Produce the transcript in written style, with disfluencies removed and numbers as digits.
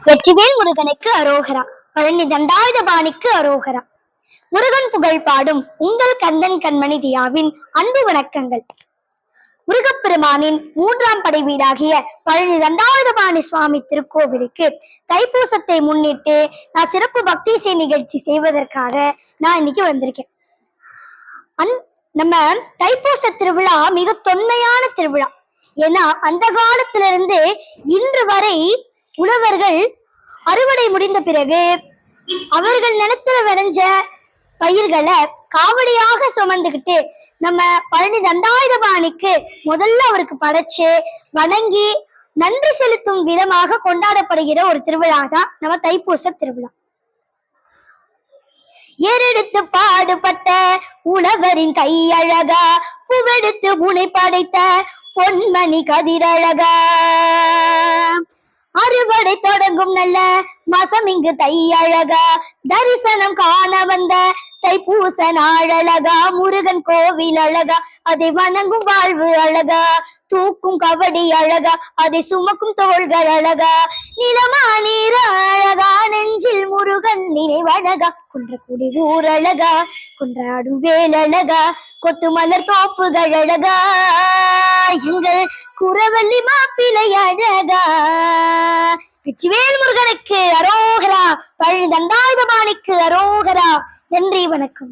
வெற்றிவேல் முருகனுக்கு அரோகரா. பழனி தண்டாயுதபாணிக்கு அரோகரா. முருகன் புகழ் பாடும் உங்கள் கந்தன் கண்மணி தியாவின் அன்பு வணக்கங்கள். முருகப்பெருமானின் 3ஆம் படை வீடாகிய பழனி தண்டாயுதபாணி சுவாமி திருக்கோவிலுக்கு தைப்பூசத்தை முன்னிட்டு நான் சிறப்பு பக்தி இசை நிகழ்ச்சி செய்வதற்காக நான் இன்னைக்கு வந்திருக்கேன். நம்ம தைப்பூச திருவிழா மிக தொன்மையான திருவிழா. ஏன்னா அந்த காலத்திலிருந்து இன்று வரை உழவர்கள் அறுவடை முடிந்த பிறகு அவர்கள் நிலத்துல விளைஞ்ச பயிர்களை காவடியாக சுமந்துகிட்டு நம்ம பழனி தண்டாயுதபாணிக்கு முதல்ல அவருக்கு படைச்சு வணங்கி நன்றி செலுத்தும் விதமாக கொண்டாடப்படுகிற ஒரு திருவிழா தான் நம்ம தைப்பூச திருவிழா. ஏறெடுத்து பாடுபட்ட உழவரின் கையழகா, புவெடுத்து புனை படைத்த பொன்மணி கதிரழகா, அறுவடை தொடங்கும் நல்ல மாசம் இங்கு தையழகா, தரிசனம் காண வந்த தைப்பூச நாழகா, முருகன் கோவில் அழகா, அதை வணங்கும் வாழ்வு அழகா, தூக்கும் கவடி அழகா, அதை சுமக்கும் தோள்கள் அழகா, நிலமா நீர அழகா, நெஞ்சில் முருகன் நினைவழகா, குன்றக்குடி ஊர் அழகா, குன்றாடும் வேல் அழகா, கொத்து மலர் தோப்புகள் அழகா, எங்கள் குரவள்ளி மாப்பிளை அழகா. வெற்றிவேல் முருகனுக்கு அரோகரா, பழனி தண்டாயுதபாணிக்கு அரோகரா. நன்றி, வணக்கம்.